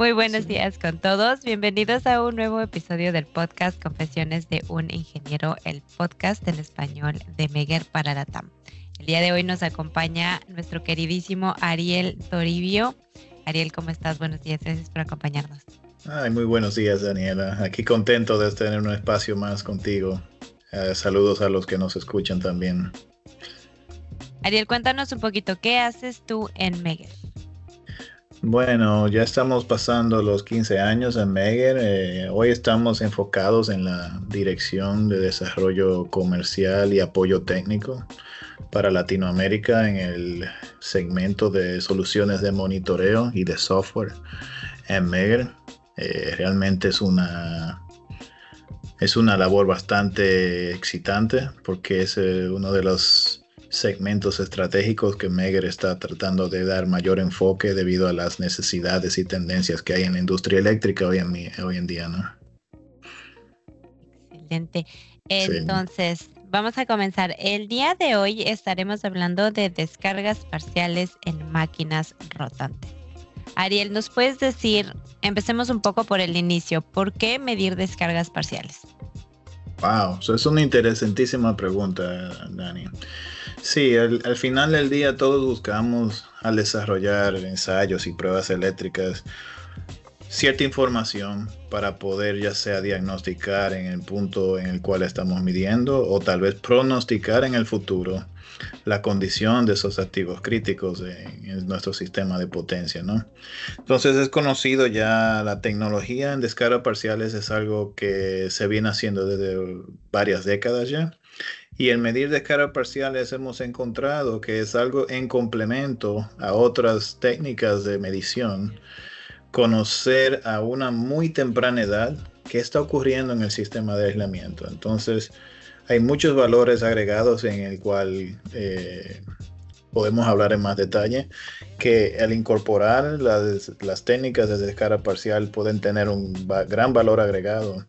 Muy buenos Sí. días con todos. Bienvenidos a un nuevo episodio del podcast Confesiones de un Ingeniero, el podcast en español de Meguer para la TAM. El día de hoy nos acompaña nuestro queridísimo Ariel Toribio. Ariel, ¿cómo estás? Buenos días, gracias por acompañarnos. Ay, muy buenos días, Daniela. Aquí contento de tener un espacio más contigo. Saludos a los que nos escuchan también. Ariel, cuéntanos un poquito, ¿qué haces tú en Meguer? Bueno, ya estamos pasando los 15 años en Meguer. Hoy estamos enfocados en la dirección de desarrollo comercial y apoyo técnico para Latinoamérica en el segmento de soluciones de monitoreo y de software en Meguer. Realmente es una labor bastante excitante porque es uno de los segmentos estratégicos que Meguer está tratando de dar mayor enfoque debido a las necesidades y tendencias que hay en la industria eléctrica hoy en día, ¿no? Excelente. Sí. Entonces, vamos a comenzar. El día de hoy estaremos hablando de descargas parciales en máquinas rotantes. Ariel, ¿nos puedes decir, empecemos un poco por el inicio, ¿por qué medir descargas parciales? Wow, eso es una interesantísima pregunta, Dani. Sí, al final del día todos buscamos al desarrollar ensayos y pruebas eléctricas cierta información para poder ya sea diagnosticar en el punto en el cual estamos midiendo o tal vez pronosticar en el futuro la condición de esos activos críticos en nuestro sistema de potencia, ¿no? Entonces es conocido ya la tecnología en descarga parciales es algo que se viene haciendo desde varias décadas ya. Y en medir descargas parciales hemos encontrado que es algo en complemento a otras técnicas de medición, conocer a una muy temprana edad qué está ocurriendo en el sistema de aislamiento. Entonces, hay muchos valores agregados en el cual podemos hablar en más detalle, que al incorporar las técnicas de descarga parcial pueden tener un gran valor agregado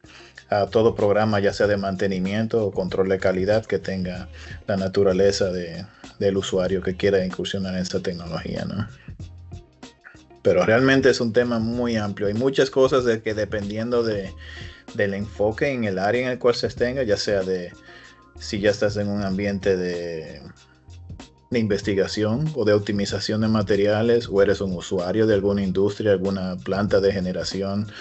a todo programa, ya sea de mantenimiento o control de calidad que tenga la naturaleza del usuario que quiera incursionar en esta tecnología, ¿no? Pero realmente es un tema muy amplio. Hay muchas cosas de que dependiendo del enfoque en el área en el cual se tenga, ya sea de si ya estás en un ambiente de investigación o de optimización de materiales o eres un usuario de alguna industria, alguna planta de generación,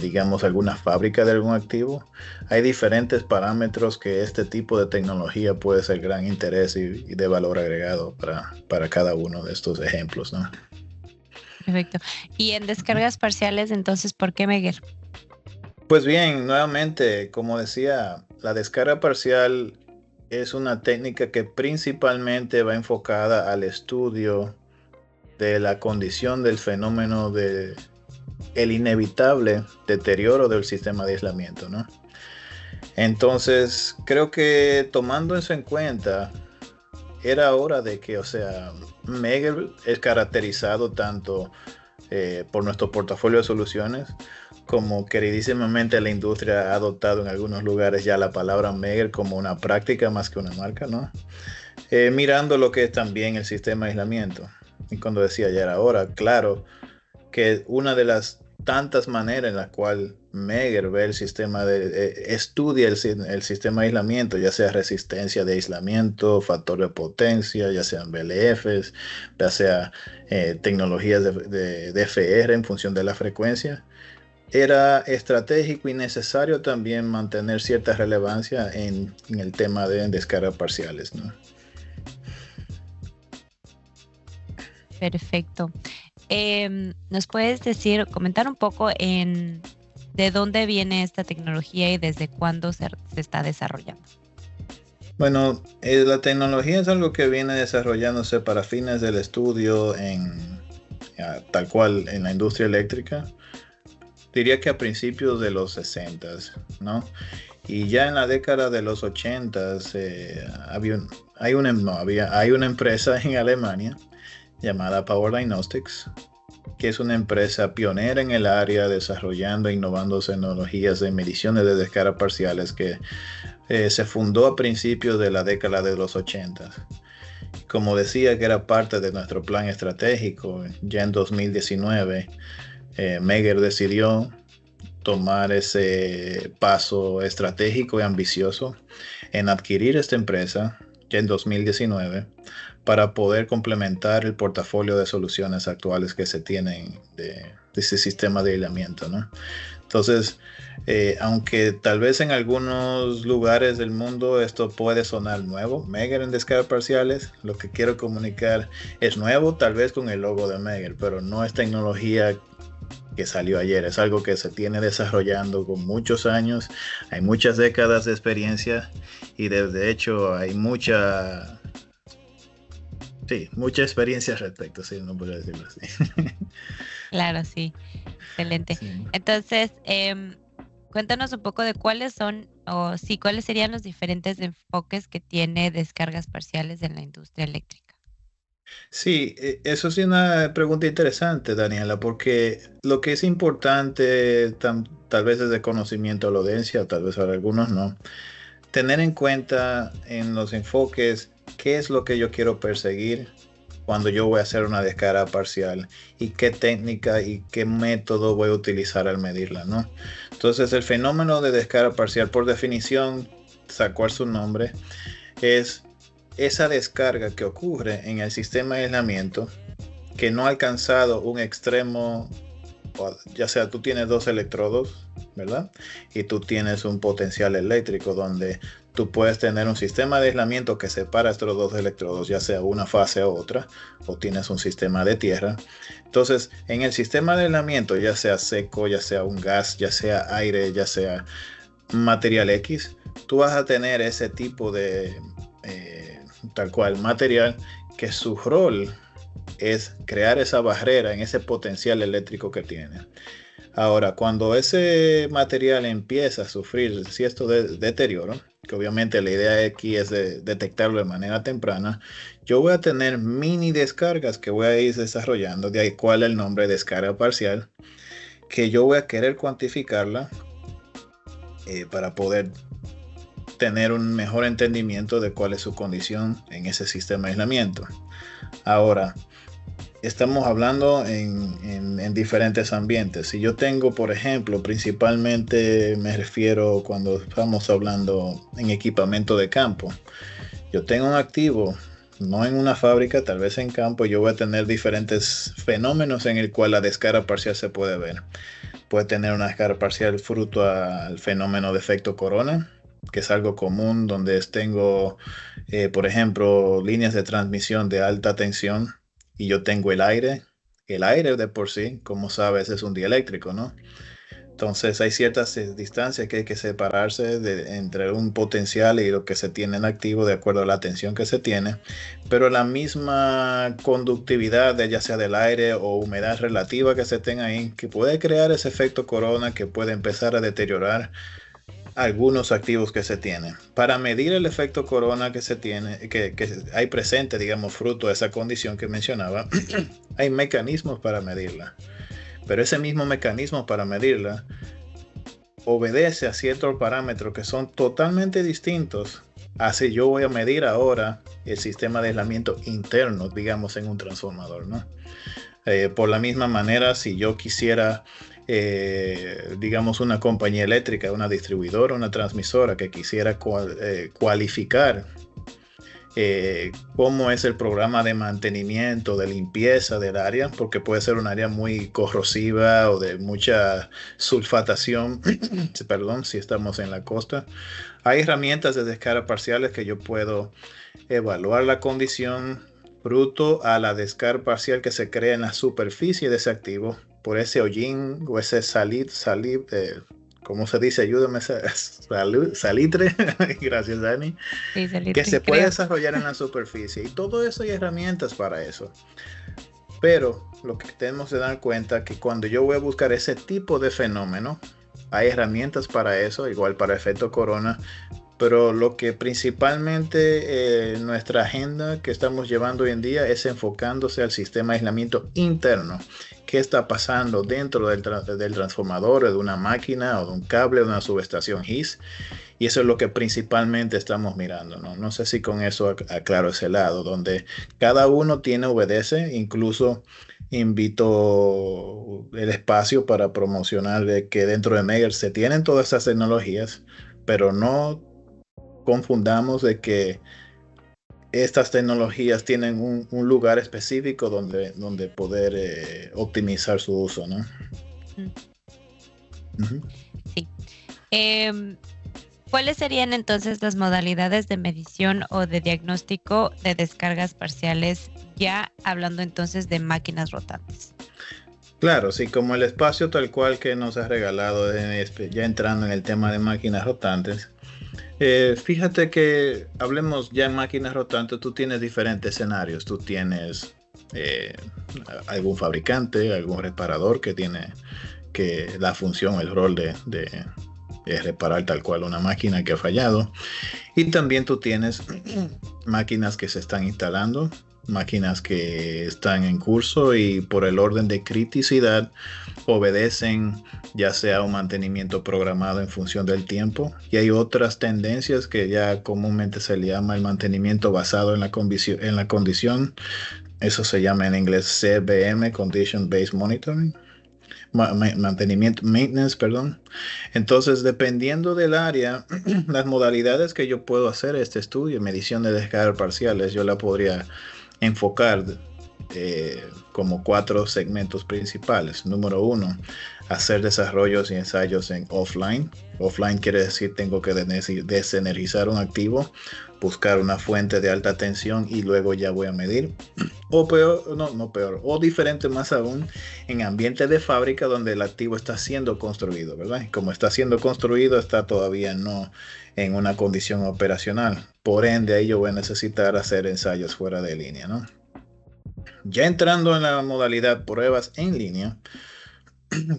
digamos alguna fábrica de algún activo, hay diferentes parámetros que este tipo de tecnología puede ser gran interés y de valor agregado para cada uno de estos ejemplos, ¿no? Perfecto. Y en descargas parciales, entonces, ¿por qué Meguer? Pues bien, nuevamente, como decía, la descarga parcial es una técnica que principalmente va enfocada al estudio de la condición del fenómeno de el inevitable deterioro del sistema de aislamiento, ¿no? Entonces, creo que tomando eso en cuenta, era hora de que, o sea, Meguer es caracterizado tanto por nuestro portafolio de soluciones, como queridísimamente la industria ha adoptado en algunos lugares ya la palabra Meguer como una práctica más que una marca, ¿no? Mirando lo que es también el sistema de aislamiento. Y cuando decía ya era hora, claro que una de las tantas maneras en la cual Meguer ve el sistema estudia el sistema de aislamiento, ya sea resistencia de aislamiento, factor de potencia, ya sean BLFs, ya sea tecnologías de DFR en función de la frecuencia, era estratégico y necesario también mantener cierta relevancia en el tema de descargas parciales, ¿no? Perfecto. ¿Nos puedes decir, comentar un poco de dónde viene esta tecnología y desde cuándo se está desarrollando? Bueno, la tecnología es algo que viene desarrollándose para fines del estudio tal cual en la industria eléctrica. Diría que a principios de los 60, ¿no? Y ya en la década de los 80 hay una empresa en Alemania llamada Power Diagnostics, que es una empresa pionera en el área desarrollando e innovando tecnologías de mediciones de descargas parciales que se fundó a principios de la década de los 80. Como decía, que era parte de nuestro plan estratégico, ya en 2019 Megger decidió tomar ese paso estratégico y ambicioso en adquirir esta empresa ya en 2019 para poder complementar el portafolio de soluciones actuales que se tienen de ese sistema de aislamiento, ¿no? Entonces, aunque tal vez en algunos lugares del mundo esto puede sonar nuevo, Megger en descargas parciales, lo que quiero comunicar es nuevo, tal vez con el logo de Megger, pero no es tecnología que salió ayer, es algo que se tiene desarrollando con muchos años, hay muchas décadas de experiencia y de hecho hay mucha experiencia al respecto, sí, no puedo decirlo así. Claro, sí, excelente. Sí. Entonces, cuéntanos un poco de cuáles son, o sí, cuáles serían los diferentes enfoques que tiene descargas parciales en la industria eléctrica. Sí, eso sí es una pregunta interesante, Daniela, porque lo que es importante, tal vez es de conocimiento a la audiencia, tal vez para algunos no, tener en cuenta en los enfoques qué es lo que yo quiero perseguir cuando yo voy a hacer una descarga parcial y qué técnica y qué método voy a utilizar al medirla, ¿no? Entonces, el fenómeno de descarga parcial, por definición, sacó su nombre, es esa descarga que ocurre en el sistema de aislamiento que no ha alcanzado un extremo, ya sea tú tienes dos electrodos, ¿verdad? Y tú tienes un potencial eléctrico donde tú puedes tener un sistema de aislamiento que separa estos dos electrodos, ya sea una fase u otra, o tienes un sistema de tierra. Entonces, en el sistema de aislamiento, ya sea seco, ya sea un gas, ya sea aire, ya sea material X, tú vas a tener ese tipo de tal cual material que su rol es crear esa barrera en ese potencial eléctrico que tiene. Ahora, cuando ese material empieza a sufrir cierto deterioro, que obviamente la idea aquí es detectarlo de manera temprana, yo voy a tener mini descargas que voy a ir desarrollando, de ahí cuál es el nombre de descarga parcial, que yo voy a querer cuantificarla para poder tener un mejor entendimiento de cuál es su condición en ese sistema de aislamiento. Ahora, estamos hablando en diferentes ambientes. Si yo tengo, por ejemplo, principalmente me refiero cuando estamos hablando en equipamiento de campo. Yo tengo un activo, no en una fábrica, tal vez en campo, yo voy a tener diferentes fenómenos en el cual la descarga parcial se puede ver. Puede tener una descarga parcial fruto al fenómeno de efecto corona, que es algo común donde tengo, por ejemplo, líneas de transmisión de alta tensión y yo tengo el aire. El aire de por sí, como sabes, es un dieléctrico, ¿no? Entonces hay ciertas distancias que hay que separarse entre un potencial y lo que se tiene en activo de acuerdo a la tensión que se tiene, pero la misma conductividad de ya sea del aire o humedad relativa que se tenga ahí, que puede crear ese efecto corona que puede empezar a deteriorar algunos activos que se tienen. Para medir el efecto corona que se tiene, que hay presente, digamos, fruto de esa condición que mencionaba, hay mecanismos para medirla. Pero ese mismo mecanismo para medirla obedece a ciertos parámetros que son totalmente distintos a si yo voy a medir ahora el sistema de aislamiento interno, digamos, en un transformador, ¿no? Por la misma manera, si yo quisiera, digamos, una compañía eléctrica, una distribuidora, una transmisora que quisiera cualificar cómo es el programa de mantenimiento, de limpieza del área, porque puede ser un área muy corrosiva o de mucha sulfatación, perdón, si estamos en la costa. Hay herramientas de descarga parciales que yo puedo evaluar la condición fruto a la descarga parcial que se crea en la superficie de ese activo por ese hollín o ese ¿cómo se dice? Ayúdame, salitre. Gracias, Dani. Sí, Que Salitre, se puede creo. desarrollar en la superficie. Y todo eso hay herramientas para eso. Pero lo que tenemos que dar cuenta que cuando yo voy a buscar ese tipo de fenómeno, hay herramientas para eso, igual para efecto corona, pero lo que principalmente nuestra agenda que estamos llevando hoy en día es enfocándose al sistema de aislamiento interno. ¿Qué está pasando dentro del transformador, de una máquina o de un cable, de una subestación GIS? Y eso es lo que principalmente estamos mirando, ¿no? No sé si con eso aclaro ese lado, donde cada uno obedece, incluso invito el espacio para promocionar de que dentro de Megger se tienen todas esas tecnologías, pero no confundamos de que estas tecnologías tienen un lugar específico donde poder optimizar su uso, ¿no? Mm, Ujú. sí. Em, ¿Cuáles serían entonces las modalidades de medición o de diagnóstico de descargas parciales, ya hablando entonces de máquinas rotantes? Claro, sí, como el espacio tal cual que nos has regalado, ya entrando en el tema de máquinas rotantes. Fíjate que hablemos ya en máquinas rotantes, tú tienes diferentes escenarios. Tú tienes eh, algún fabricante, algún reparador que tiene que la función, el rol de reparar tal cual una máquina que ha fallado. Y también tú tienes máquinas que se están instalando, máquinas que están en curso y por el orden de criticidad obedecen ya sea un mantenimiento programado en función del tiempo, y hay otras tendencias que ya comúnmente se le llama el mantenimiento basado en la condición. Eso se llama en inglés CBM, Condition Based Monitoring, mantenimiento, maintenance, perdón. Entonces, dependiendo del área, las modalidades que yo puedo hacer este estudio, medición de descargas parciales, yo la podría enfocar como 4 segmentos principales. Número 1, hacer desarrollos y ensayos en offline. Offline quiere decir tengo que desenergizar un activo, buscar una fuente de alta tensión y luego ya voy a medir. O peor, no peor, o diferente más aún, en ambiente de fábrica donde el activo está siendo construido, ¿verdad? Y como está siendo construido, está todavía no en una condición operacional. Por ende, ahí yo voy a necesitar hacer ensayos fuera de línea, ¿no? Ya entrando en la modalidad pruebas en línea,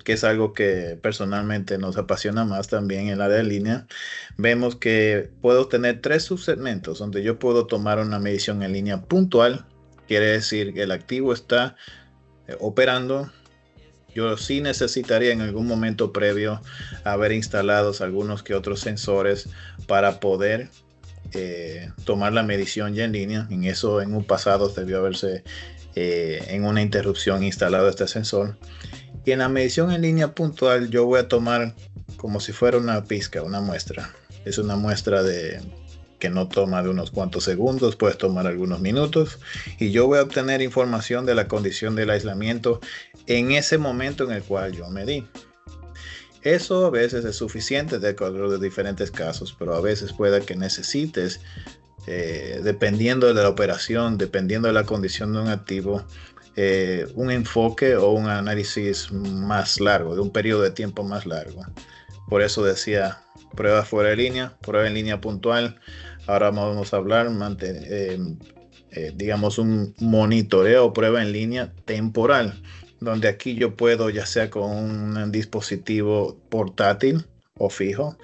que es algo que personalmente nos apasiona más también en la de línea, vemos que puedo tener 3 subsegmentos donde yo puedo tomar una medición en línea puntual. Quiere decir que el activo está operando. Yo sí necesitaría en algún momento previo haber instalados algunos que otros sensores para poder tomar la medición ya en línea. En eso en un pasado debió haberse en una interrupción instalado este sensor. Y en la medición en línea puntual yo voy a tomar como si fuera una pizca, una muestra. Es una muestra que no toma de unos cuantos segundos, puedes tomar algunos minutos, y yo voy a obtener información de la condición del aislamiento en ese momento en el cual yo medí. Eso a veces es suficiente de acuerdo de diferentes casos, pero a veces puede que necesites, dependiendo de la operación, dependiendo de la condición de un activo, un enfoque o un análisis más largo, de un periodo de tiempo más largo. Por eso decía prueba fuera de línea, prueba en línea puntual. Ahora vamos a hablar, digamos, un monitoreo o prueba en línea temporal, donde aquí yo puedo, ya sea con un dispositivo portátil o fijo,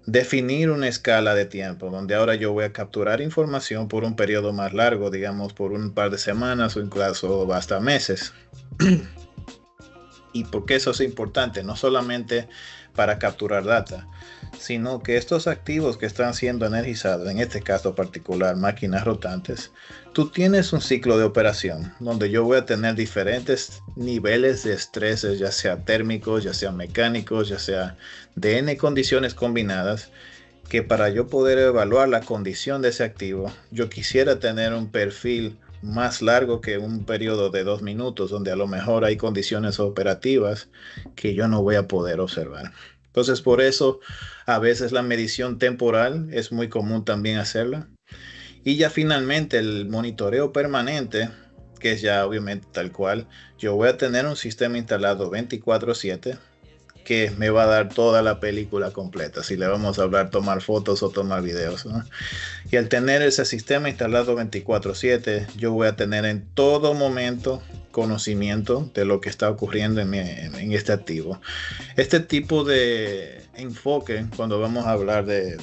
definir una escala de tiempo, donde ahora yo voy a capturar información por un periodo más largo, digamos por un par de semanas o incluso hasta meses. ¿Y por qué eso es importante? No solamente para capturar data, sino que estos activos que están siendo energizados, en este caso particular, máquinas rotantes, tú tienes un ciclo de operación donde yo voy a tener diferentes niveles de estreses, ya sea térmicos, ya sea mecánicos, ya sea de N condiciones combinadas, que para yo poder evaluar la condición de ese activo, yo quisiera tener un perfil más largo que un periodo de 2 minutos, donde a lo mejor hay condiciones operativas que yo no voy a poder observar. Entonces, por eso, a veces la medición temporal es muy común también hacerla. Y ya finalmente el monitoreo permanente, que es ya obviamente tal cual, yo voy a tener un sistema instalado 24/7 que me va a dar toda la película completa. Si le vamos a hablar tomar fotos o tomar videos, ¿no? Y al tener ese sistema instalado 24/7, yo voy a tener en todo momento conocimiento de lo que está ocurriendo en este activo. Este tipo de enfoque, cuando vamos a hablar de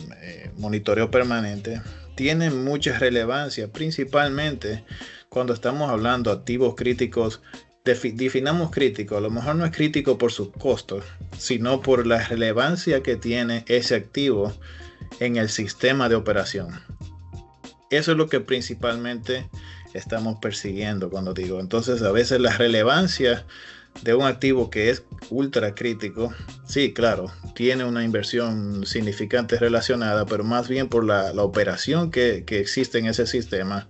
monitoreo permanente, tiene mucha relevancia, principalmente cuando estamos hablando de activos críticos. Definamos crítico, a lo mejor no es crítico por sus costos, sino por la relevancia que tiene ese activo en el sistema de operación. Eso es lo que principalmente estamos persiguiendo cuando digo. Entonces, a veces la relevancia de un activo que es ultra crítico, sí, claro, tiene una inversión significante relacionada, pero más bien por la operación que existe en ese sistema.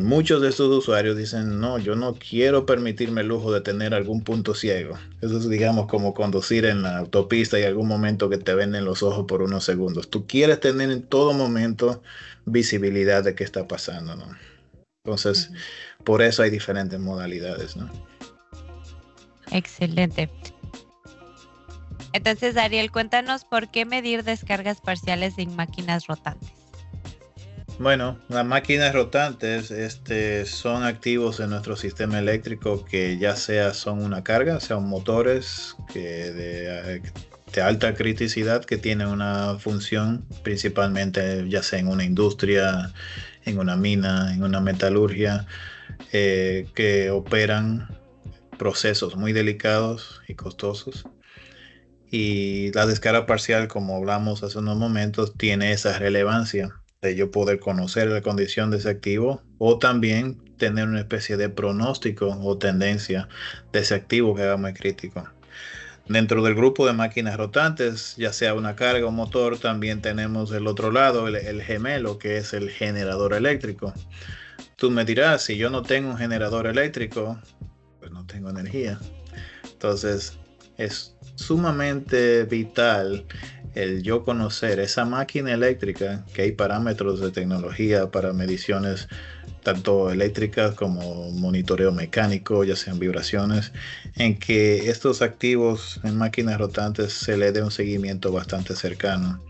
Muchos de estos usuarios dicen, no, yo no quiero permitirme el lujo de tener algún punto ciego. Eso es, digamos, como conducir en la autopista y algún momento que te venden los ojos por unos segundos. Tú quieres tener en todo momento visibilidad de qué está pasando, ¿no? Entonces, Ujú. por eso hay diferentes modalidades, ¿no? Excelente. Entonces, Ariel, cuéntanos por qué medir descargas parciales en máquinas rotantes. Bueno, las máquinas rotantes son activos en nuestro sistema eléctrico que ya sea son una carga, sean motores de alta criticidad que tienen una función principalmente ya sea en una industria, en una mina, en una metalurgia, que operan procesos muy delicados y costosos. Y la descarga parcial, como hablamos hace unos momentos, tiene esa relevancia de yo poder conocer la condición de ese activo o también tener una especie de pronóstico o tendencia de ese activo que haga muy crítico. Dentro del grupo de máquinas rotantes, ya sea una carga o motor, también tenemos el otro lado, el gemelo, que es el generador eléctrico. Tú me dirás, si yo no tengo un generador eléctrico, pues no tengo energía. Entonces, es sumamente vital el yo conocer esa máquina eléctrica, que hay parámetros de tecnología para mediciones tanto eléctricas como monitoreo mecánico, ya sean vibraciones, en que estos activos en máquinas rotantes se le dé un seguimiento bastante cercano,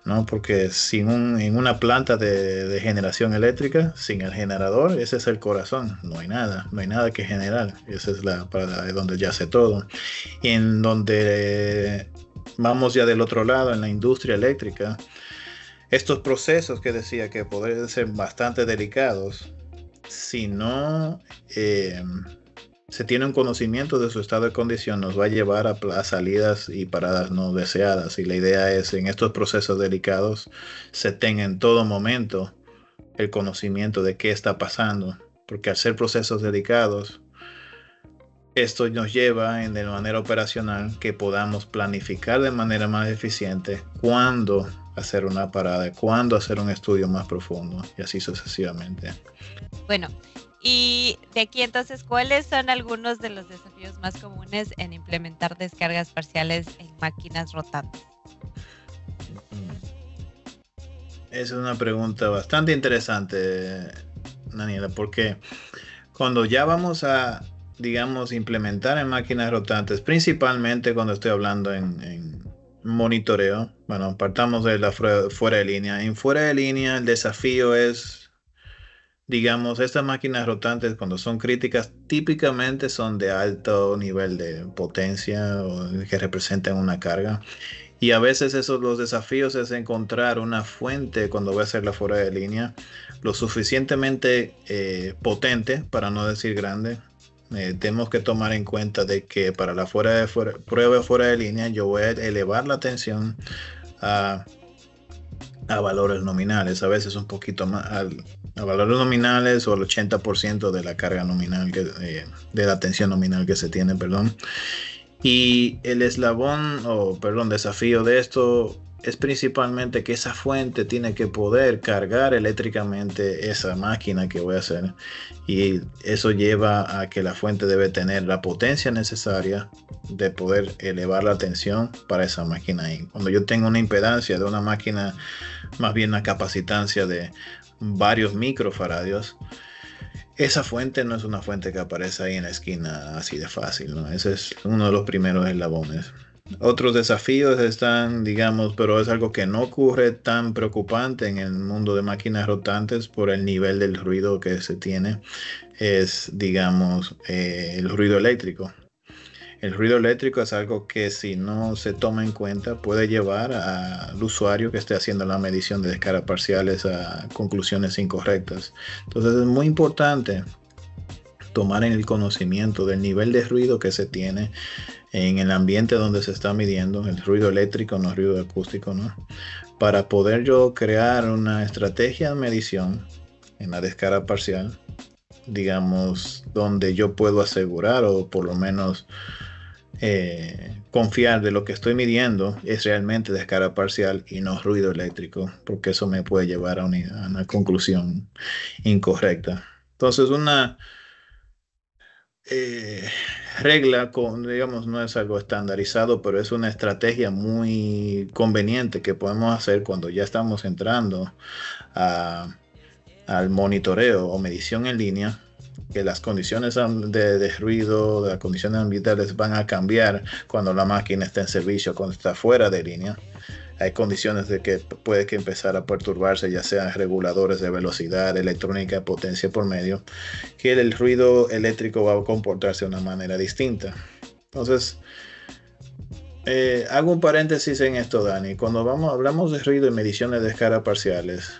¿no? Porque en una planta de generación eléctrica, sin el generador, ese es el corazón, no hay nada que generar, esa es es donde yace todo. Y en donde vamos ya del otro lado, en la industria eléctrica, estos procesos que decía que pueden ser bastante delicados, si no se tiene un conocimiento de su estado de condición, nos va a llevar a salidas y paradas no deseadas. Y la idea es en estos procesos delicados se tenga en todo momento el conocimiento de qué está pasando, porque al ser procesos delicados, esto nos lleva de manera operacional que podamos planificar de manera más eficiente cuándo hacer una parada, cuándo hacer un estudio más profundo y así sucesivamente. Bueno, y de aquí entonces, ¿cuáles son algunos de los desafíos más comunes en implementar descargas parciales en máquinas rotantes? Esa es una pregunta bastante interesante, Daniela, porque cuando ya vamos a, digamos, implementar en máquinas rotantes, principalmente cuando estoy hablando en monitoreo, bueno, partamos de la fuera de línea. En fuera de línea, el desafío es, digamos, estas máquinas rotantes cuando son críticas, típicamente son de alto nivel de potencia o que representan una carga. Y a veces esos los desafíos es encontrar una fuente cuando voy a hacer la fuera de línea lo suficientemente potente, para no decir grande. Tenemos que tomar en cuenta de que para la prueba fuera de línea yo voy a elevar la tensión a, a valores nominales, a veces un poquito más a valores nominales o al 80% de la carga nominal, de la tensión nominal que se tiene, perdón. Y el eslabón, o perdón, desafío de esto es principalmente que esa fuente tiene que poder cargar eléctricamente esa máquina que voy a hacer. Y eso lleva a que la fuente debe tener la potencia necesaria de poder elevar la tensión para esa máquina ahí. Cuando yo tengo una impedancia de una máquina, más bien una capacitancia de varios microfaradios, esa fuente no es una fuente que aparece ahí en la esquina así de fácil, ¿no? Ese es uno de los primeros eslabones. Otros desafíos están, digamos, pero es algo que no ocurre tan preocupante en el mundo de máquinas rotantes por el nivel del ruido que se tiene, es, digamos, el ruido eléctrico. El ruido eléctrico es algo que si no se toma en cuenta puede llevar al usuario que esté haciendo la medición de descargas parciales a conclusiones incorrectas. Entonces es muy importante tomar en el conocimiento del nivel de ruido que se tiene en el ambiente donde se está midiendo, el ruido eléctrico, no el ruido acústico, ¿no? Para poder yo crear una estrategia de medición en la descarga parcial, digamos, donde yo puedo asegurar o por lo menos confiar de lo que estoy midiendo es realmente descarga parcial y no ruido eléctrico, porque eso me puede llevar a una conclusión incorrecta. Entonces, una eh, regla, digamos, no es algo estandarizado, pero es una estrategia muy conveniente que podemos hacer cuando ya estamos entrando a al monitoreo o medición en línea, que las condiciones de ruido, de las condiciones ambientales van a cambiar cuando la máquina está en servicio, cuando está fuera de línea. Hay condiciones de que puede que empezar a perturbarse, ya sean reguladores de velocidad, electrónica, potencia por medio, que el ruido eléctrico va a comportarse de una manera distinta. Entonces, hago un paréntesis en esto, Dani. Cuando hablamos de ruido y mediciones de descargas parciales,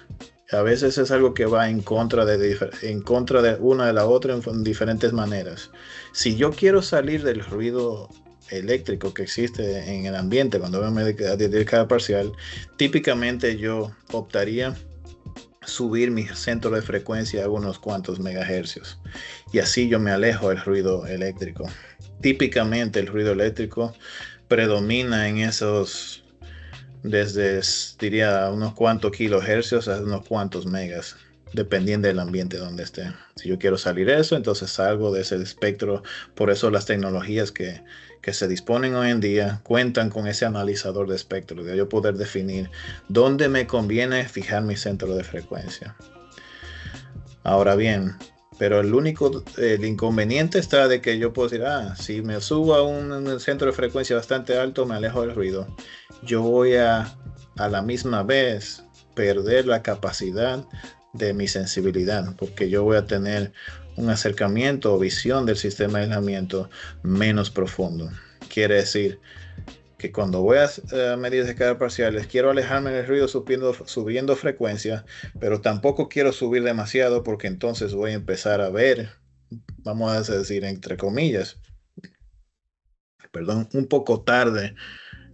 a veces es algo que va en contra de una de la otra en diferentes maneras. Si yo quiero salir del ruido eléctrico que existe en el ambiente cuando veo de descarga parcial, típicamente yo optaría subir mi centro de frecuencia a unos cuantos megahercios y así yo me alejo del ruido eléctrico. Típicamente el ruido eléctrico predomina en esos desde, diría, unos cuantos kilohercios a unos cuantos megas, dependiendo del ambiente donde esté. Si yo quiero salir de eso, entonces salgo de ese espectro. Por eso las tecnologías que se disponen hoy en día cuentan con ese analizador de espectro, de yo poder definir dónde me conviene fijar mi centro de frecuencia. Ahora bien, pero el inconveniente está de que yo puedo decir, si me subo a un centro de frecuencia bastante alto, me alejo del ruido. Yo voy a la misma vez perder la capacidad de mi sensibilidad, porque yo voy a tener un acercamiento o visión del sistema de aislamiento menos profundo. Quiere decir que cuando voy a medir descargas parciales, quiero alejarme del ruido subiendo frecuencia, pero tampoco quiero subir demasiado porque entonces voy a empezar a ver, vamos a decir entre comillas, perdón, un poco tarde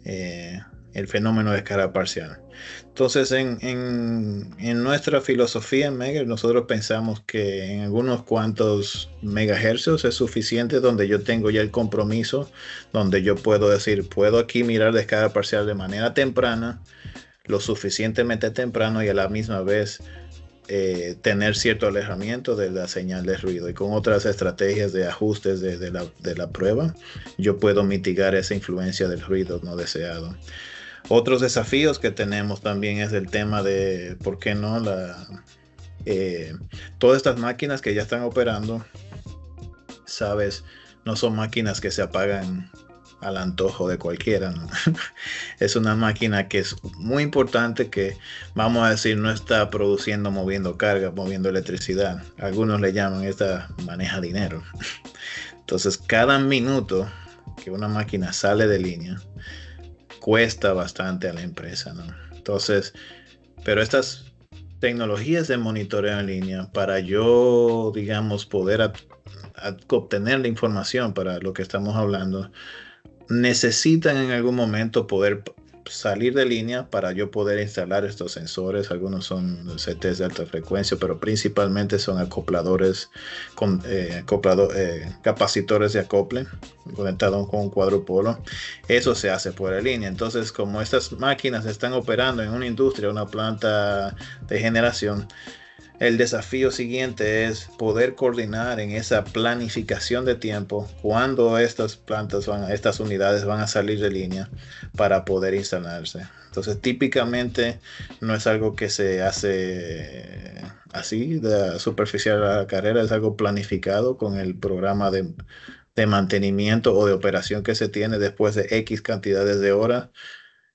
el fenómeno de descarga parcial. Entonces, en nuestra filosofía en Megger, nosotros pensamos que en algunos cuantos megahercios es suficiente donde yo tengo ya el compromiso, donde yo puedo decir, puedo aquí mirar descarga parcial de manera temprana, lo suficientemente temprano y a la misma vez tener cierto alejamiento de la señal de ruido, y con otras estrategias de ajustes de la prueba yo puedo mitigar esa influencia del ruido no deseado. Otros desafíos que tenemos también es el tema de por qué no todas estas máquinas que ya están operando, sabes, no son máquinas que se apagan al antojo de cualquiera, ¿no? Es una máquina que es muy importante, que vamos a decir no está produciendo, moviendo carga, moviendo electricidad. Algunos le llaman, esta maneja dinero. Entonces cada minuto que una máquina sale de línea cuesta bastante a la empresa, ¿no? Entonces, pero estas tecnologías de monitoreo en línea, para yo, digamos, poder obtener la información para lo que estamos hablando, necesitan en algún momento poder salir de línea para yo poder instalar estos sensores. Algunos son CTs de alta frecuencia, pero principalmente son acopladores con capacitores de acople conectados con un cuadrupolo. Eso se hace por línea. Entonces, como estas máquinas están operando en una industria, una planta de generación, el desafío siguiente es poder coordinar en esa planificación de tiempo cuando estas unidades van a salir de línea para poder instalarse. Entonces, típicamente no es algo que se hace así de superficial a la carrera, es algo planificado con el programa de mantenimiento o de operación que se tiene después de X cantidades de horas.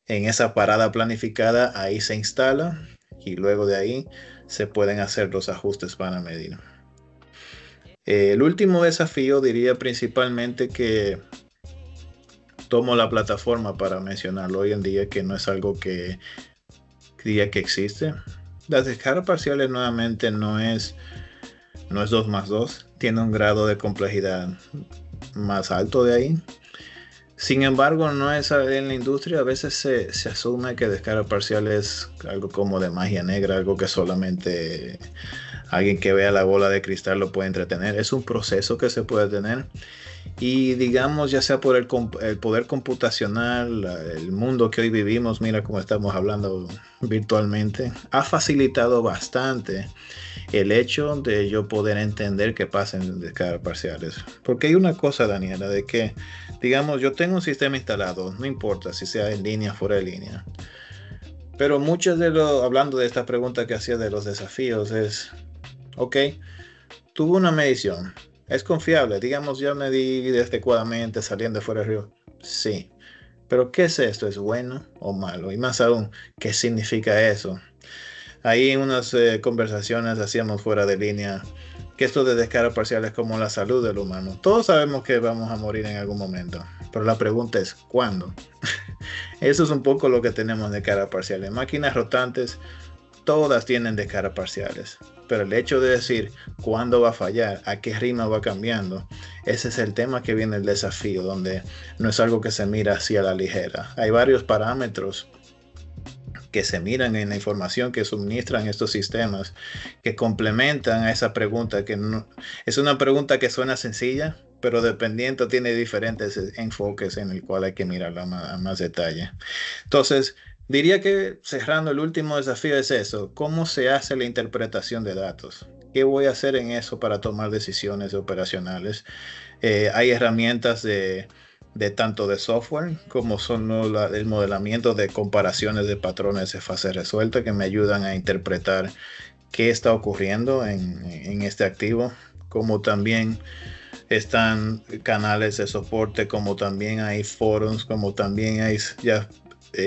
En esa parada planificada, ahí se instala y luego de ahí se pueden hacer los ajustes para medir. El último desafío diría principalmente que tomo la plataforma para mencionarlo hoy en día, que no es algo que diría que existe. Las descargas parciales nuevamente no es 2 más 2, tiene un grado de complejidad más alto de ahí. Sin embargo, no es en la industria, a veces se asume que descarga parcial es algo como de magia negra, algo que solamente Alguien que vea la bola de cristal lo puede entretener. Es un proceso que se puede tener. Y digamos, ya sea por el poder computacional, el mundo que hoy vivimos, mira cómo estamos hablando virtualmente, ha facilitado bastante el hecho de yo poder entender que pasen descargas parciales. Porque hay una cosa, Daniela, de que, digamos, yo tengo un sistema instalado, no importa si sea en línea o fuera de línea. Pero muchos hablando de esta pregunta que hacía de los desafíos, es, ok, tuvo una medición. ¿Es confiable? Digamos, yo medí adecuadamente saliendo fuera del río. Sí. Pero ¿qué es esto? ¿Es bueno o malo? Y más aún, ¿qué significa eso? Ahí en unas conversaciones hacíamos fuera de línea que esto de descarga parcial es como la salud del humano. Todos sabemos que vamos a morir en algún momento, pero la pregunta es ¿cuándo? Eso es un poco lo que tenemos de descarga parcial. En máquinas rotantes todas tienen descargas parciales, pero el hecho de decir cuándo va a fallar, a qué ritmo va cambiando, ese es el tema que viene el desafío, donde no es algo que se mira así a la ligera. Hay varios parámetros que se miran en la información que suministran estos sistemas, que complementan a esa pregunta, que no, es una pregunta que suena sencilla, pero dependiendo tiene diferentes enfoques en el cual hay que mirarla a más detalle. Entonces, diría que cerrando el último desafío es eso, ¿cómo se hace la interpretación de datos? ¿Qué voy a hacer en eso para tomar decisiones operacionales? Hay herramientas de tanto de software como son el modelamiento de comparaciones de patrones de fase resuelta que me ayudan a interpretar qué está ocurriendo en este activo, como también están canales de soporte, como también hay foros, como también hay ya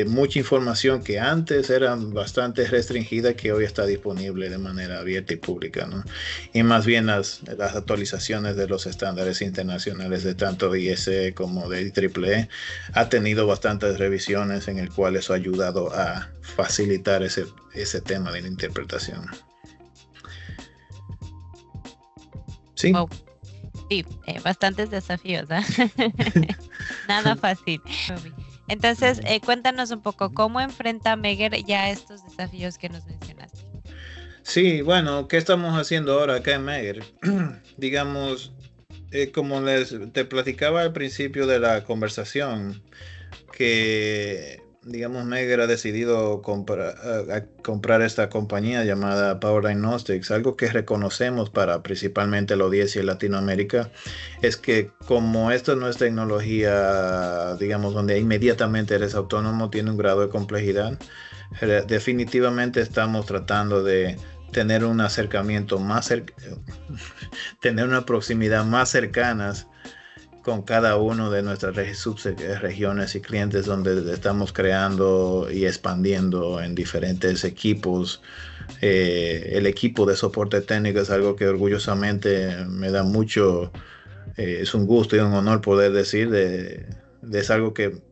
mucha información que antes era bastante restringida que hoy está disponible de manera abierta y pública, ¿no? Y más bien las actualizaciones de los estándares internacionales de tanto ISE como de IEEE ha tenido bastantes revisiones en el cual eso ha ayudado a facilitar ese tema de la interpretación. Sí. Wow. Sí, bastantes desafíos, ¿eh? Nada fácil. Entonces, cuéntanos un poco, ¿cómo enfrenta Megger ya estos desafíos que nos mencionaste? Sí, bueno, ¿qué estamos haciendo ahora acá en Megger? Digamos, como te platicaba al principio de la conversación, que digamos Megger ha decidido comprar esta compañía llamada Power Diagnostics. Algo que reconocemos para principalmente la audiencia en Latinoamérica es que como esto no es tecnología, digamos, donde inmediatamente eres autónomo, tiene un grado de complejidad. Definitivamente estamos tratando de tener un acercamiento tener una proximidad más cercanas con cada uno de nuestras subregiones y clientes donde estamos creando y expandiendo en diferentes equipos. El equipo de soporte técnico es algo que orgullosamente me da mucho, es un gusto y un honor poder decir, es algo que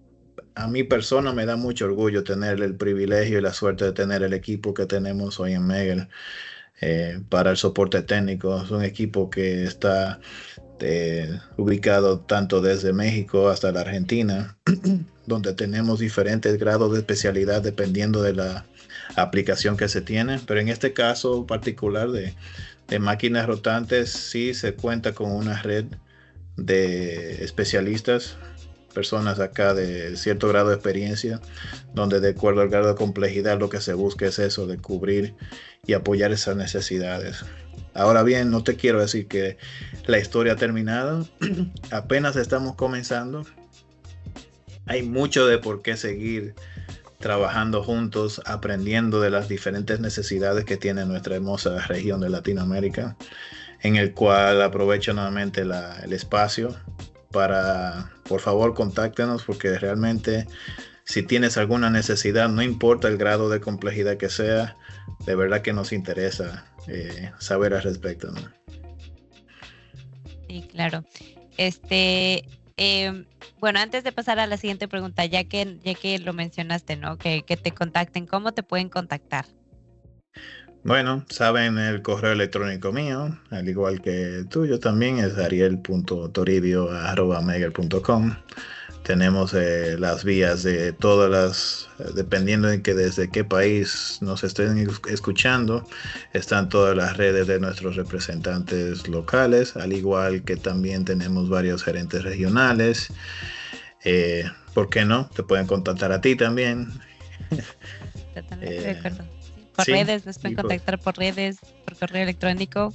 a mi persona me da mucho orgullo tener el privilegio y la suerte de tener el equipo que tenemos hoy en Megger para el soporte técnico. Es un equipo que está ubicado tanto desde México hasta la Argentina, donde tenemos diferentes grados de especialidad dependiendo de la aplicación que se tiene, pero en este caso particular de máquinas rotantes sí se cuenta con una red de especialistas, personas acá de cierto grado de experiencia, donde de acuerdo al grado de complejidad lo que se busca es eso, de cubrir y apoyar esas necesidades. Ahora bien, no te quiero decir que la historia ha terminado, apenas estamos comenzando, hay mucho de por qué seguir trabajando juntos, aprendiendo de las diferentes necesidades que tiene nuestra hermosa región de Latinoamérica, en el cual aprovecho nuevamente el espacio para, por favor, contáctenos porque realmente si tienes alguna necesidad, no importa el grado de complejidad que sea, de verdad que nos interesa saber al respecto, ¿no? Sí, claro. Bueno, antes de pasar a la siguiente pregunta, ya que lo mencionaste, ¿no? Que te contacten, ¿cómo te pueden contactar? Bueno, saben el correo electrónico mío, al igual que tuyo también, es ariel.toribio@megger.com. Tenemos las vías de todas dependiendo de que desde qué país nos estén escuchando, están todas las redes de nuestros representantes locales, al igual que también tenemos varios gerentes regionales. ¿Por qué no? Te pueden contactar a ti también. Totalmente de acuerdo. Por sí, redes, nos pueden contactar por redes, por correo electrónico.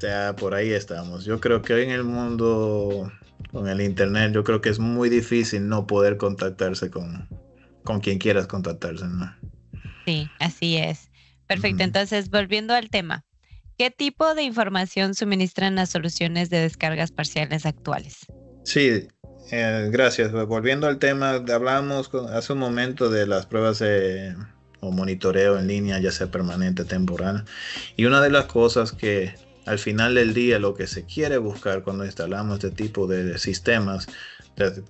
Ya por ahí estamos. Yo creo que hoy en el mundo, con el internet, yo creo que es muy difícil no poder contactarse con quien quieras contactarse, ¿no? Sí, así es. Perfecto. Entonces, volviendo al tema, ¿qué tipo de información suministran las soluciones de descargas parciales actuales? Sí, gracias. Volviendo al tema, hablábamos hace un momento de las pruebas o monitoreo en línea, ya sea permanente o temporal. Y una de las cosas que al final del día lo que se quiere buscar cuando instalamos este tipo de sistemas,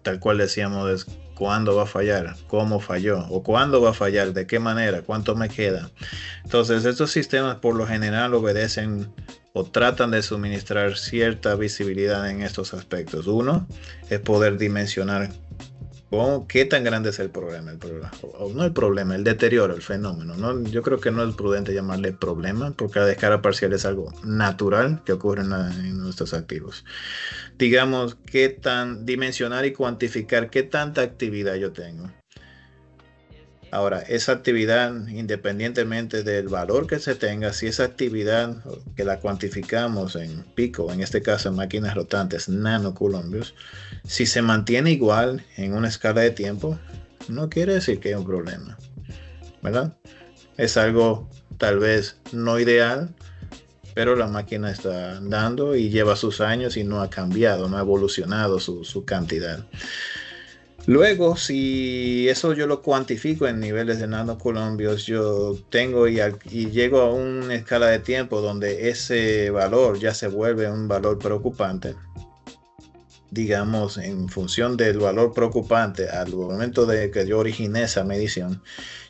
tal cual decíamos, es cuándo va a fallar, cómo falló, o cuándo va a fallar, de qué manera, cuánto me queda. Entonces, estos sistemas por lo general obedecen o tratan de suministrar cierta visibilidad en estos aspectos. Uno es poder dimensionar qué tan grande es el problema, o no el problema, el deterioro, el fenómeno. ¿No? Yo creo que no es prudente llamarle problema, porque la descarga parcial es algo natural que ocurre en nuestros activos. Digamos, dimensionar y cuantificar qué tanta actividad yo tengo. Ahora, esa actividad, independientemente del valor que se tenga, si esa actividad que la cuantificamos en pico, en este caso en máquinas rotantes, nanocoulombios, si se mantiene igual en una escala de tiempo, no quiere decir que hay un problema, ¿verdad? Es algo tal vez no ideal, pero la máquina está andando y lleva sus años y no ha cambiado, no ha evolucionado su cantidad. Luego, si eso yo lo cuantifico en niveles de nanocoulombios, yo tengo y llego a una escala de tiempo donde ese valor ya se vuelve un valor preocupante. Digamos, en función del valor preocupante al momento de que yo originé esa medición,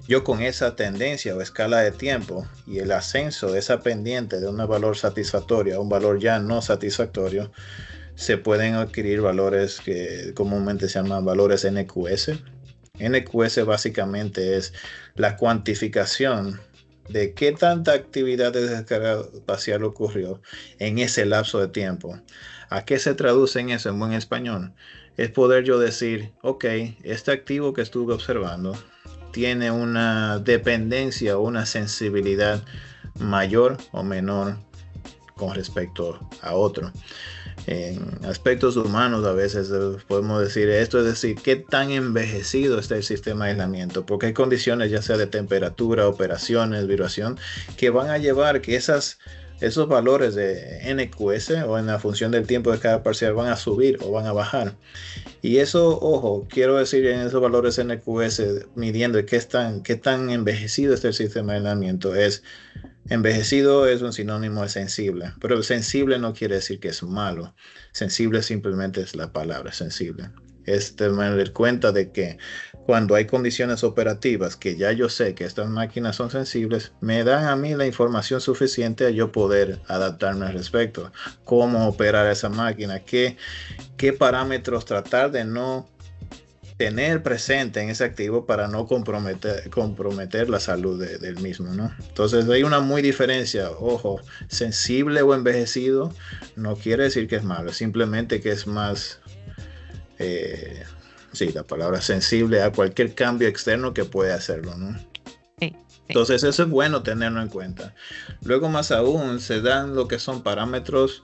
yo con esa tendencia o escala de tiempo y el ascenso de esa pendiente de un valor satisfactorio a un valor ya no satisfactorio, se pueden adquirir valores que comúnmente se llaman valores NQS. NQS básicamente es la cuantificación de qué tanta actividad de descarga parcial ocurrió en ese lapso de tiempo. ¿A qué se traduce en eso en buen español? Es poder yo decir, ok, este activo que estuve observando tiene una dependencia o una sensibilidad mayor o menor con respecto a otro. En aspectos humanos a veces podemos decir esto, es decir, qué tan envejecido está el sistema de aislamiento, porque hay condiciones ya sea de temperatura, operaciones, vibración, que van a llevar que esos valores de NQS o en la función del tiempo de cada parcial van a subir o van a bajar. Y eso, ojo, quiero decir en esos valores NQS, midiendo qué tan envejecido está el sistema de aislamiento, envejecido es un sinónimo de sensible, pero sensible no quiere decir que es malo. Sensible simplemente es la palabra sensible. Es tener cuenta de que cuando hay condiciones operativas que ya yo sé que estas máquinas son sensibles, me dan a mí la información suficiente a yo poder adaptarme al respecto. Cómo operar esa máquina, qué parámetros tratar de no tener presente en ese activo para no comprometer la salud del mismo, ¿no? Entonces hay una muy diferencia, ojo, sensible o envejecido no quiere decir que es malo, simplemente que es más, sí, la palabra sensible a cualquier cambio externo que puede hacerlo, ¿no? Sí. Entonces eso es bueno tenerlo en cuenta. Luego más aún se dan lo que son parámetros,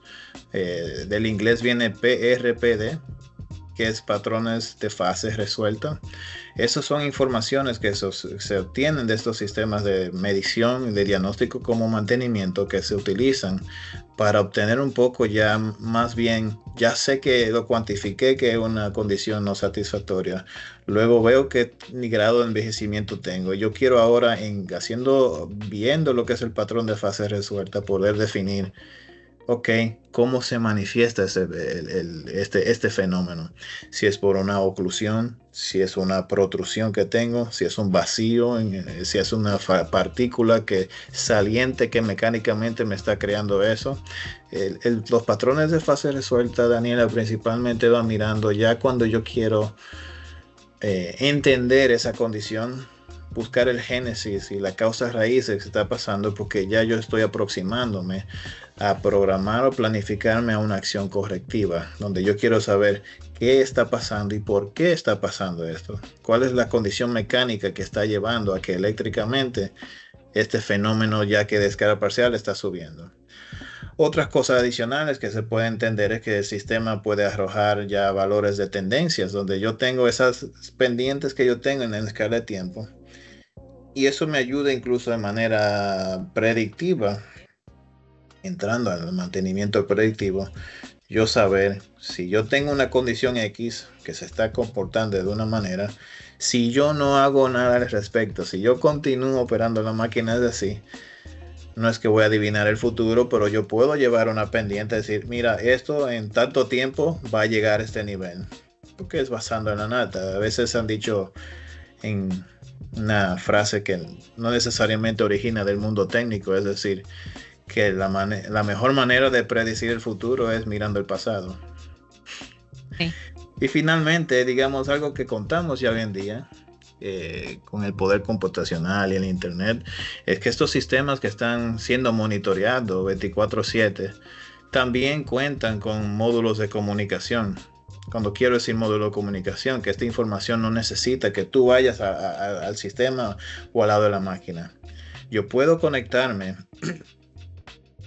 del inglés viene PRPD, que es patrones de fase resuelta. Esas son informaciones que se obtienen de estos sistemas de medición, de diagnóstico como mantenimiento que se utilizan para obtener un poco ya más bien, ya sé que lo cuantifiqué que es una condición no satisfactoria. Luego veo qué grado de envejecimiento tengo. Yo quiero ahora, viendo lo que es el patrón de fase resuelta, poder definir ok, ¿cómo se manifiesta este fenómeno? Si es por una oclusión, si es una protrusión que tengo, si es un vacío, si es una partícula saliente que mecánicamente me está creando eso. Los patrones de fase resuelta, Daniela, principalmente van mirando ya cuando yo quiero entender esa condición, buscar el génesis y la causa raíz de que se está pasando, porque ya yo estoy aproximándome a programar o planificarme a una acción correctiva, donde yo quiero saber qué está pasando y por qué está pasando esto, cuál es la condición mecánica que está llevando a que eléctricamente este fenómeno, ya que de escala parcial, está subiendo. Otras cosas adicionales que se puede entender es que el sistema puede arrojar ya valores de tendencias, donde yo tengo esas pendientes que yo tengo en la escala de tiempo. Y eso me ayuda incluso de manera predictiva, entrando al mantenimiento predictivo, yo saber si yo tengo una condición X que se está comportando de una manera, si yo no hago nada al respecto, si yo continúo operando la máquina de así, no es que voy a adivinar el futuro, pero yo puedo llevar una pendiente y decir, mira, esto en tanto tiempo va a llegar a este nivel, porque es basando en la nata. A veces han dicho en una frase que no necesariamente origina del mundo técnico, es decir, que la mejor manera de predecir el futuro es mirando el pasado. Sí. Y finalmente, digamos, algo que contamos ya hoy en día, con el poder computacional y el internet, es que estos sistemas que están siendo monitoreados 24/7 también cuentan con módulos de comunicación. Cuando quiero decir módulo de comunicación, que esta información no necesita que tú vayas al sistema o al lado de la máquina. Yo puedo conectarme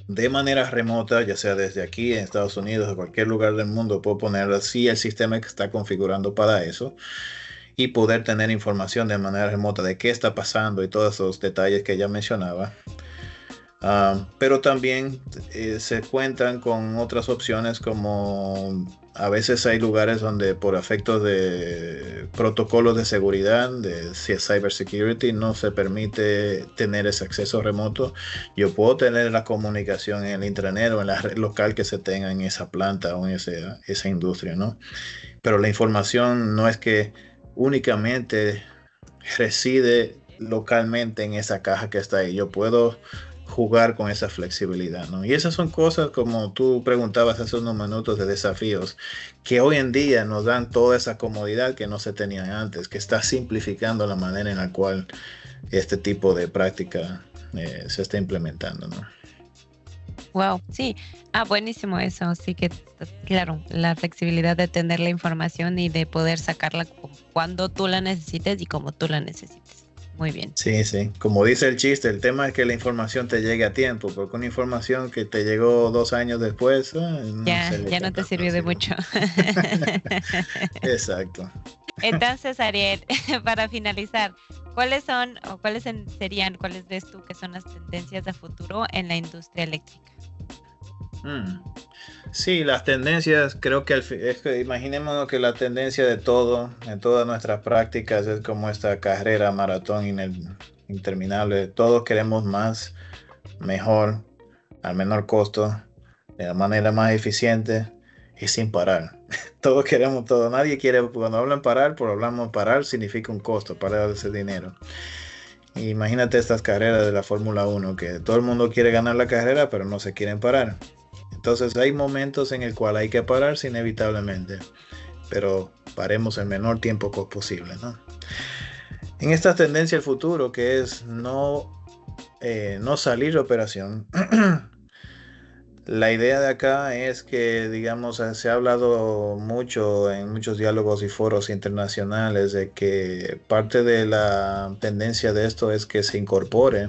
de manera remota, ya sea desde aquí en Estados Unidos o cualquier lugar del mundo, puedo poner así el sistema que está configurando para eso y poder tener información de manera remota de qué está pasando y todos esos detalles que ya mencionaba. Pero también se cuentan con otras opciones, como a veces hay lugares donde por efectos de protocolos de seguridad, de cybersecurity, no se permite tener ese acceso remoto. Yo puedo tener la comunicación en el intranet o en la red local que se tenga en esa planta o en esa industria, ¿no? Pero la información no es que únicamente reside localmente en esa caja que está ahí. Yo puedo jugar con esa flexibilidad, ¿no? Y esas son cosas, como tú preguntabas hace unos minutos, de desafíos que hoy en día nos dan toda esa comodidad que no se tenían antes, que está simplificando la manera en la cual este tipo de práctica se está implementando, ¿no? Wow, sí. Buenísimo eso. Sí que, claro, la flexibilidad de tener la información y de poder sacarla cuando tú la necesites y como tú la necesites. Muy bien. Sí, sí. Como dice el chiste, el tema es que la información te llegue a tiempo, porque una información que te llegó 2 años después, no ya no te sirvió de mucho. Exacto. Entonces, Ariel, para finalizar, ¿cuáles ves tú que son las tendencias de futuro en la industria eléctrica? Sí, las tendencias, creo que es que imaginémonos que la tendencia de todo, en todas nuestras prácticas, es como esta carrera maratón interminable. Todos queremos más, mejor, al menor costo, de la manera más eficiente y sin parar. Todos queremos todo. Nadie quiere, cuando hablan parar, por hablamos parar, significa un costo, parar ese dinero. Imagínate estas carreras de la Fórmula 1, que todo el mundo quiere ganar la carrera, pero no se quieren parar. Entonces hay momentos en el cual hay que pararse inevitablemente, pero paremos el menor tiempo posible, ¿no? En esta tendencia al futuro, que es no salir de operación, la idea de acá es que, digamos, se ha hablado mucho en muchos diálogos y foros internacionales de que parte de la tendencia de esto es que se incorpore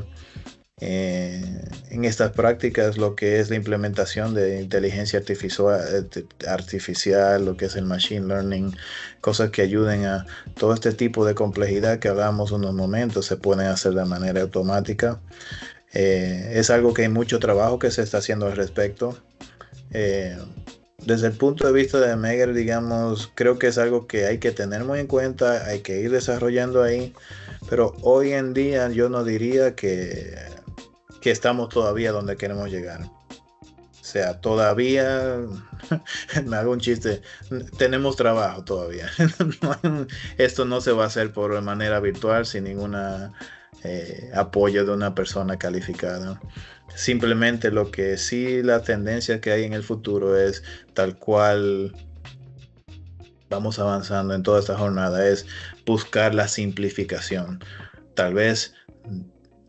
en estas prácticas lo que es la implementación de inteligencia artificial, lo que es el machine learning, cosas que ayuden a todo este tipo de complejidad que hablamos unos momentos, se pueden hacer de manera automática. Es algo que hay mucho trabajo que se está haciendo al respecto. Desde el punto de vista de Megger, digamos, creo que es algo que hay que tener muy en cuenta, hay que ir desarrollando ahí, pero hoy en día yo no diría que estamos todavía donde queremos llegar. O sea, todavía, me hago un chiste, tenemos trabajo todavía. Esto no se va a hacer por manera virtual sin ninguna apoyo de una persona calificada. Simplemente lo que sí, la tendencia que hay en el futuro es tal cual vamos avanzando en toda esta jornada es buscar la simplificación. Tal vez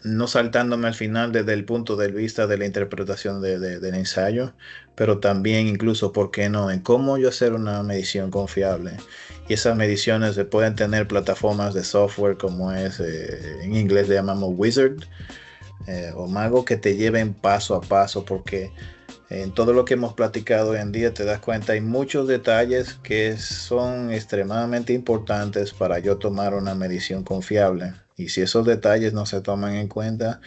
no saltándome al final desde el punto de vista de la interpretación del ensayo, pero también incluso, ¿por qué no?, en cómo yo hacer una medición confiable. Y esas mediciones se pueden tener plataformas de software como es, en inglés le llamamos Wizard, o Mago, que te lleven paso a paso, porque en todo lo que hemos platicado hoy en día te das cuenta, hay muchos detalles que son extremadamente importantes para yo tomar una medición confiable. Y si esos detalles no se toman en cuenta,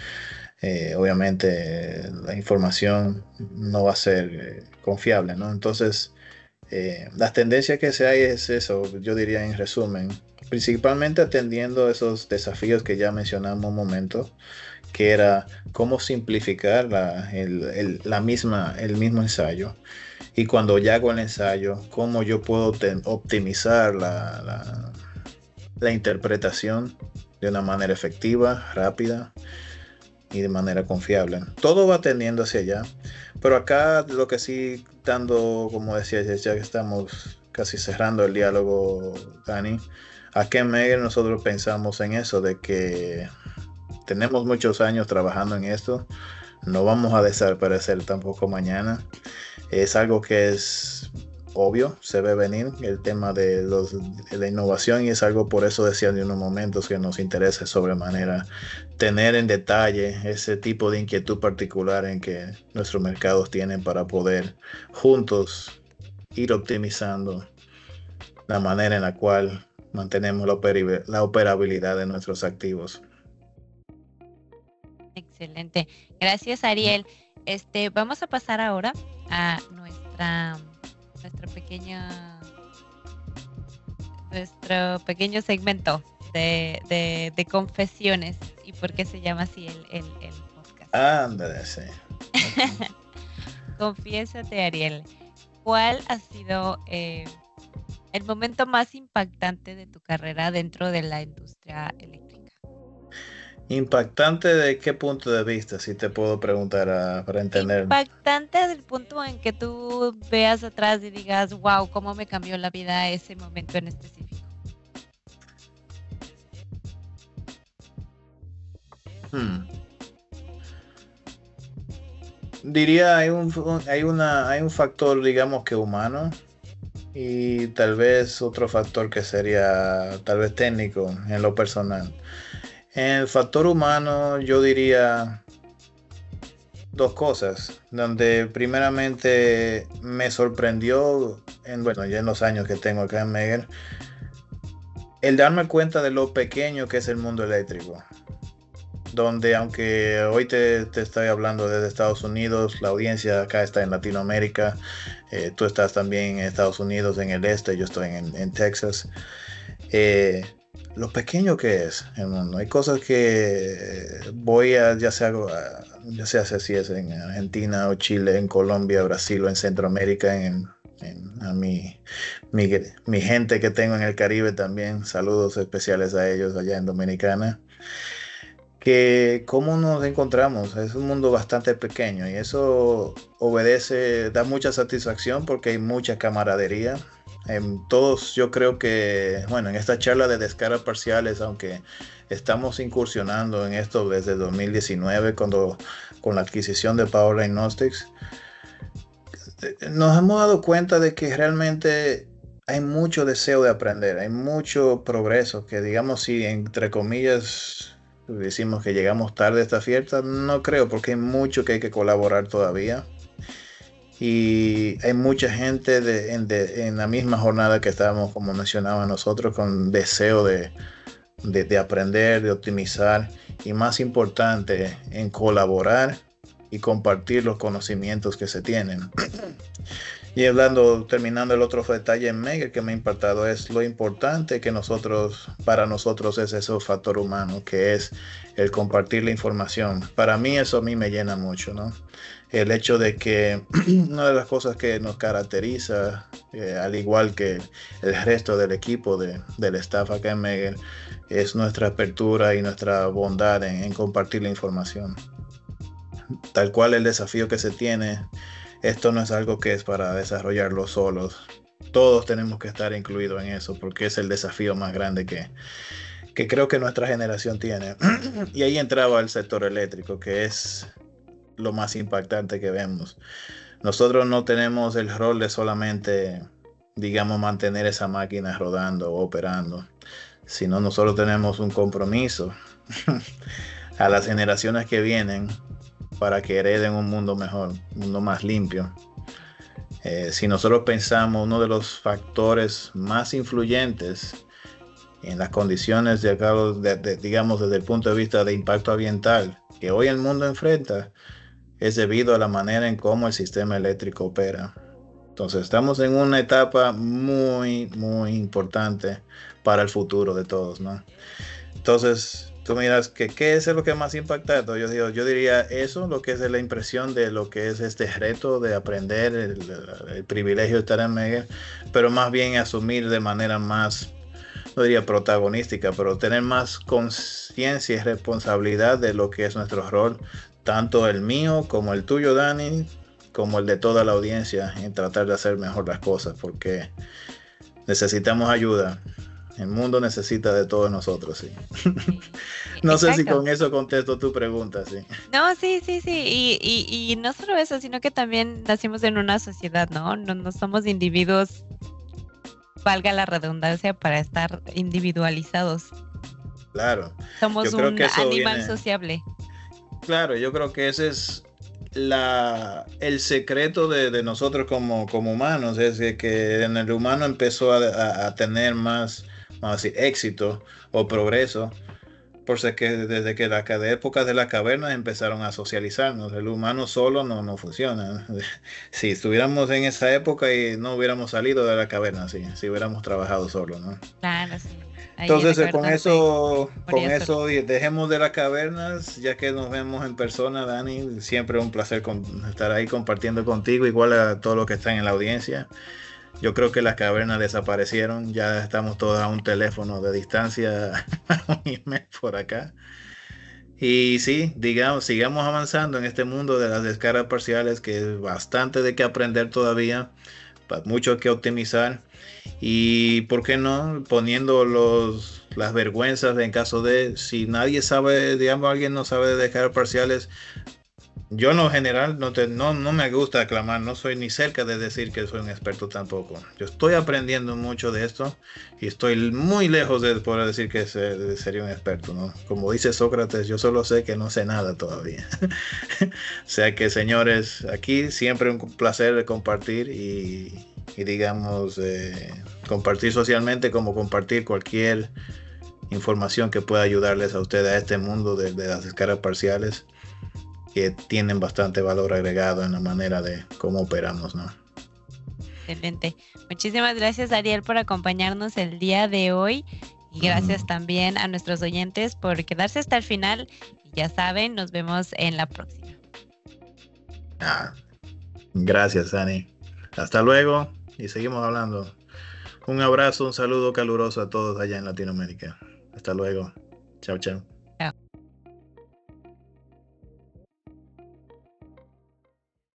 obviamente la información no va a ser confiable, ¿no? Entonces, las tendencias que se hay es eso, yo diría en resumen, principalmente atendiendo esos desafíos que ya mencionamos un momento, que era cómo simplificar el mismo ensayo. Y cuando ya hago el ensayo, cómo yo puedo optimizar la interpretación de una manera efectiva, rápida y de manera confiable. Todo va tendiendo hacia allá. Pero acá lo que sí, dando, como decía, ya que estamos casi cerrando el diálogo, Dani, aquí en Megger nosotros pensamos en eso, de que tenemos muchos años trabajando en esto, no vamos a desaparecer tampoco mañana. Es algo que es obvio, se ve venir el tema de la innovación, y es algo, por eso decía en unos momentos, que nos interesa sobremanera tener en detalle ese tipo de inquietud particular en que nuestros mercados tienen para poder juntos ir optimizando la manera en la cual mantenemos la operabilidad de nuestros activos. Excelente. Gracias, Ariel. Vamos a pasar ahora a nuestro pequeño segmento de confesiones. ¿Y por qué se llama así el podcast? Ándale, sí. Confiésate, Ariel. ¿Cuál ha sido el momento más impactante de tu carrera dentro de la industria eléctrica? ¿Impactante de qué punto de vista? Si te puedo preguntar para entender. Impactante del punto en que tú veas atrás y digas, wow, cómo me cambió la vida ese momento en específico. Diría, hay un factor, digamos, que humano, y tal vez otro factor que sería tal vez técnico en lo personal. En el factor humano yo diría dos cosas, donde primeramente me sorprendió, ya en los años que tengo acá en Megger, el darme cuenta de lo pequeño que es el mundo eléctrico. Donde, aunque hoy te estoy hablando desde Estados Unidos, la audiencia acá está en Latinoamérica, tú estás también en Estados Unidos, en el este, yo estoy en Texas. Lo pequeño que es el mundo. Hay cosas que voy a, ya sea si es en Argentina o Chile, en Colombia, Brasil o en Centroamérica, a mi gente que tengo en el Caribe también, saludos especiales a ellos allá en Dominicana, que cómo nos encontramos, es un mundo bastante pequeño, y eso da mucha satisfacción porque hay mucha camaradería. Todos, yo creo que, en esta charla de descargas parciales, aunque estamos incursionando en esto desde 2019, con la adquisición de Power Line Gnostics, nos hemos dado cuenta de que realmente hay mucho deseo de aprender, hay mucho progreso, que digamos, si entre comillas decimos que llegamos tarde a esta fiesta, no creo, porque hay mucho que hay que colaborar todavía. Y hay mucha gente en la misma jornada que estábamos, como mencionaba nosotros, con deseo de aprender, de optimizar, y más importante, en colaborar y compartir los conocimientos que se tienen. Y terminando, el otro detalle en Megger que me ha impactado es lo importante que para nosotros es ese factor humano, que es el compartir la información. Para mí eso a mí me llena mucho, ¿no? El hecho de que una de las cosas que nos caracteriza, al igual que el resto del equipo del staff acá en Megger, es nuestra apertura y nuestra bondad en compartir la información. Tal cual el desafío que se tiene, esto no es algo que es para desarrollarlo solos. todos tenemos que estar incluidos en eso, porque es el desafío más grande que creo que nuestra generación tiene. Y ahí entraba el sector eléctrico, que es lo más impactante que vemos. Nosotros no tenemos el rol de solamente, digamos, mantener esa máquina rodando o operando, sino nosotros tenemos un compromiso a las generaciones que vienen para que hereden un mundo mejor, un mundo más limpio. Si nosotros pensamos, uno de los factores más influyentes en las condiciones digamos, desde el punto de vista de impacto ambiental que hoy el mundo enfrenta, es debido a la manera en cómo el sistema eléctrico opera. Entonces estamos en una etapa muy, muy importante para el futuro de todos, ¿no? Entonces, tú miras que qué es lo que más impacta. Yo diría eso, lo que es la impresión de lo que es este reto de aprender, el privilegio de estar en Megger, pero más bien asumir de manera más, no diría protagonística, pero tener más conciencia y responsabilidad de lo que es nuestro rol, tanto el mío como el tuyo, Dani, como el de toda la audiencia, en tratar de hacer mejor las cosas, porque necesitamos ayuda. El mundo necesita de todos nosotros, sí. No sé si con eso contesto tu pregunta, sí. No, sí. Y no solo eso, sino que también nacimos en una sociedad, ¿no? No somos individuos, valga la redundancia, para estar individualizados. Claro. Somos un animal sociable. Claro, yo creo que ese es el secreto de nosotros como humanos, es que en el humano empezó a tener más, vamos a decir, éxito o progreso, por ser que desde que las épocas de las cavernas empezaron a socializarnos. El humano solo no funciona. Si estuviéramos en esa época y no hubiéramos salido de la caverna, si hubiéramos trabajado solo, ¿no? Claro, sí. Entonces con eso dejemos de las cavernas, ya que nos vemos en persona, Dani. Siempre un placer estar ahí compartiendo contigo, igual a todos los que están en la audiencia. Yo creo que las cavernas desaparecieron, ya estamos todos a un teléfono de distancia, un email por acá. Y sí, digamos, sigamos avanzando en este mundo de las descargas parciales, que es bastante de qué aprender todavía, mucho que optimizar. Y por qué no, poniendo las vergüenzas en caso de, si nadie sabe, digamos, alguien no sabe de descargas parciales. Yo en lo general no me gusta aclamar, no soy ni cerca de decir que soy un experto tampoco. Yo estoy aprendiendo mucho de esto y estoy muy lejos de poder decir que sería un experto, ¿no? Como dice Sócrates, yo solo sé que no sé nada todavía. O sea que, señores, aquí siempre un placer compartir y digamos, compartir socialmente, como compartir cualquier información que pueda ayudarles a ustedes a este mundo de las descargas parciales, que tienen bastante valor agregado en la manera de cómo operamos, ¿no? Excelente. Muchísimas gracias, Ariel, por acompañarnos el día de hoy. Y gracias también a nuestros oyentes por quedarse hasta el final. Y ya saben, nos vemos en la próxima. Gracias, Dani. Hasta luego y seguimos hablando. Un abrazo, un saludo caluroso a todos allá en Latinoamérica. Hasta luego. Chao, chao.